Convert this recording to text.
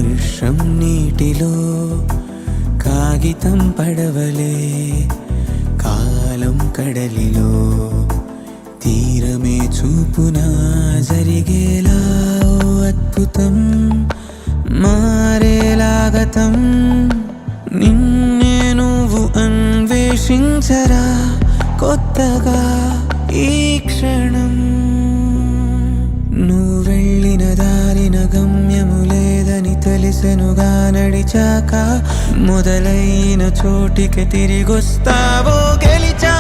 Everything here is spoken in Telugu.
వర్షం నీటిలో కాగితం పడవలే, కాలం కడలిలో తీరమే చూపునా జరిగేలా ఓ అద్భుతం మారేలాగతం. నిన్నే నువ్వు అన్వేషించరా కొత్తగా ఈ క్షణం. నువ్వు వెళ్ళిన దారిన గమ్యము లేదని తెలిసెనుగా నడిచాక, మొదలైన చోటికి తిరిగొస్తావో గెలిచా